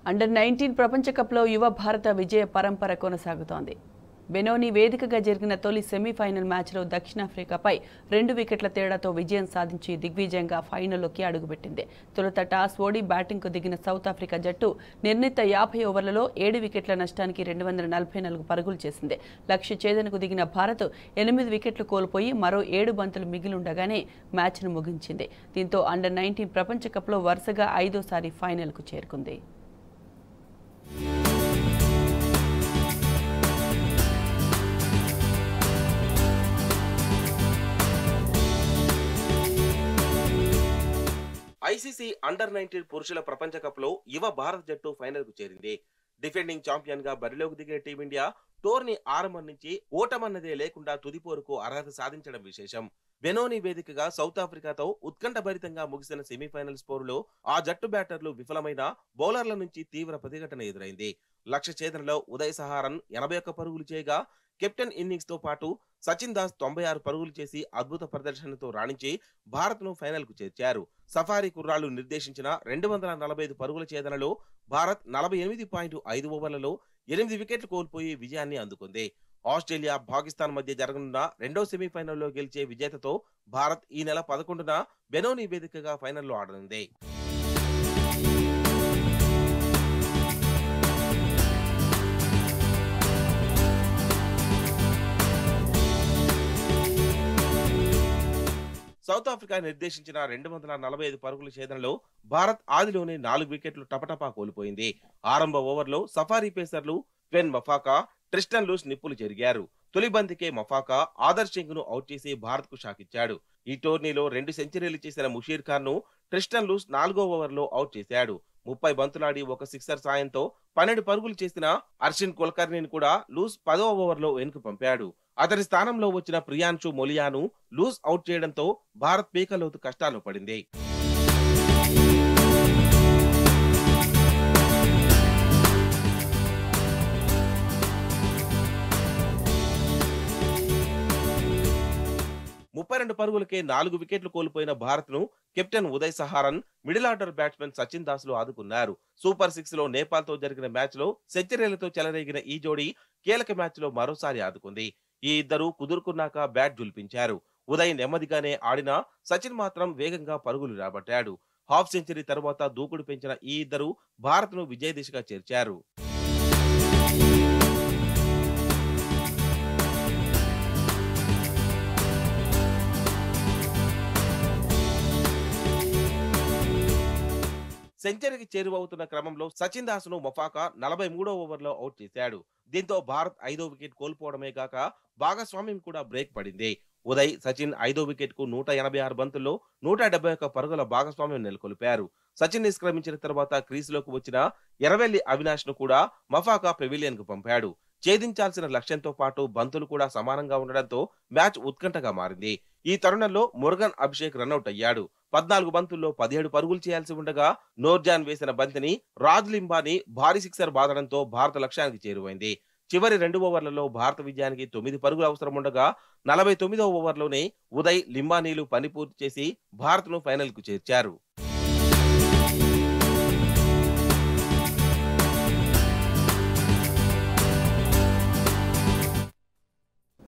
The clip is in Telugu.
అండర్-19 ప్రపంచ కప్లో యువ భారత విజయ పరంపర కొనసాగుతోంది. బెనోని వేదికగా జరిగిన తొలి సెమీఫైనల్ మ్యాచ్లో దక్షిణాఫ్రికాపై 2 వికెట్ల తేడాతో విజయం సాధించి దిగ్విజయంగా ఫైనల్లోకి అడుగుపెట్టింది. తొలుత టాస్ ఓడి బ్యాటింగ్కు దిగిన సౌత్ ఆఫ్రికా జట్టు నిర్ణీత 50 ఓవర్లలో 7 వికెట్ల నష్టానికి 244 పరుగులు చేసింది. లక్ష్య ఛేదనకు దిగిన భారత్ 8 వికెట్లు కోల్పోయి మరో 7 బంతులు మిగిలుండగానే మ్యాచ్ను ముగించింది. దీంతో అండర్-19 ప్రపంచ కప్లో వరుసగా 5వ ఫైనల్కు చేరుకుంది. ఐసీసీ అండర్-19 పురుషుల ప్రపంచ కప్ లో యువ భారత జట్టు ఫైనల్ కు చేరింది. డిఫెండింగ్ ఛాంపియన్ గా బరిలోకి దిగిన టీమిండియా టోర్నీ ఆరంభం నుంచి ఓటమన్నదే లేకుండా తుదిపోరుకు అర్హత సాధించడం విశేషం. బెనోని వేదికగా సౌత్ ఆఫ్రికాతో ఉత్కంఠభరితంగా ముగిసిన సెమీఫైనల్స్ పోరులో ఆ జట్టు బ్యాటర్లు విఫలమైన బౌలర్ల నుంచి తీవ్ర ప్రతిఘటన ఎదురైంది. లక్ష్య ఛేదనలో ఉదయ్ సహారన్ 81 పరుగులు చేయగా కెప్టెన్ ఇన్నింగ్స్ తో పాటు సచిన్ దాస్ 96 పరుగులు చేసి అద్భుత ప్రదర్శనతో రాణించి భారత్ ను ఫైనల్ కు చేర్చారు. సఫారీ కుర్రాళ్లు నిర్దేశించిన 245 పరుగుల ఛేదనలో భారత్ 48.5 ఓవర్లలో 8 వికెట్లు కోల్పోయి విజయాన్ని అందుకుంది. ఆస్ట్రేలియా, పాకిస్తాన్ మధ్య జరగనున్న రెండో సెమీఫైనల్లో గెలిచే విజేతతో భారత్ ఈ నెల 11న బెనోని వేదికగా ఫైనల్లో ఆడనుంది. సౌత్ ఆఫ్రికా నిర్దేశించిన 245 పరుగుల ఛేదనలో భారత్ ఆదిలోనే 4 వికెట్లు టపటపా కోల్పోయింది. ఆరంభ ఓవర్లో సఫారీ పేసర్లు ట్వెన్ మఫాకా, ట్రిస్టన్ లూస్ నిప్పులు చెరిగారు. తొలి బంతికే మఫాకా ఆదర్శ్ సింగ్ ను అవుట్ చేసి భారత్ కు షాక్ ఇచ్చాడు. ఈ టోర్నీలో 2 సెంచరీలు చేసిన ముషీర్ ఖాన్ ను ట్రిస్టన్ లూస్ 4వ ఓవర్లో అవుట్ చేశాడు. 30 బంతులాడి ఒక సిక్సర్ సాయంతో 12 పరుగులు చేసిన అర్షిన్ కుల్కర్నీని కూడా లూస్ 10వ ఓవర్లో వెనుక పంపాడు. అతని స్థానంలో వచ్చిన ప్రియాంశు మొలియాను లూస్ అవుట్ చేయడంతో భారత్ పీకలోతు కష్టాలు పడింది. రెండు పరుగులకే 4 వికెట్లు కోల్పోయిన భారత్ ను captain Uday Saharan, middle order batsmen Sachin Das లు ఆదుకున్నారు. సూపర్ 6 లో నేపాల్ తో జరిగిన మ్యాచ్ లో సెంచరీలతో చెలరేగిన ఈ జోడీ కీలక మ్యాచ్ లో మరోసారి ఆదుకుంది. ఈ ఇద్దరు కుదురుకున్నాక బ్యాట్ జుల్పించారు. ఉదయ్ నెమ్మదిగానే ఆడినా సచిన్ మాత్రం వేగంగా పరుగులు రాబట్టాడు. హాఫ్ సెంచరీ తర్వాత దూకుడు పెంచిన ఈ ఇద్దరు భారత్ ను విజయ దిశగా చేర్చారు. సెంచరీకి చేరువవుతున్న క్రమంలో సచిన్ దాస్ ను మఫాకా 43వ ఓవర్లో అవుట్ చేశాడు. దీంతో భారత్ 5వ వికెట్ కోల్పోవడమే కాక భాగస్వామ్యం కూడా బ్రేక్ పడింది. ఉదయ్, సచిన్ 5వ వికెట్ కు 186 బంతుల్లో 171 పరుగుల భాగస్వామ్యం నెలకొల్పారు. సచిన్ నిష్క్రమించిన తర్వాత క్రీజులోకి వచ్చిన ఎర్రవెల్లి అవినాష్ ను కూడా మఫాకా పెవిలియన్ కు పంపాడు. ఛేదించాల్సిన లక్ష్యంతో పాటు బంతులు కూడా సమానంగా ఉండడంతో మ్యాచ్ ఉత్కంఠగా మారింది. ఈ తరుణంలో మురుగన్ అభిషేక్ రన్అట్ అయ్యాడు. 14 బంతుల్లో 17 పరుగులు చేయాల్సి ఉండగా నోర్జాన్ వేసిన బంతిని రాజ్ లింబాని భారీ సిక్సర్ బాదడంతో భారత లక్ష్యానికి చేరువైంది. చివరి 2 ఓవర్లలో భారత విజయానికి 9 పరుగులు అవసరం ఉండగా 49వ ఓవర్లోనే ఉదయ్, లింబానీలు పని పూర్తి చేసి భారత్ ను ఫైనల్ కు చేర్చారు.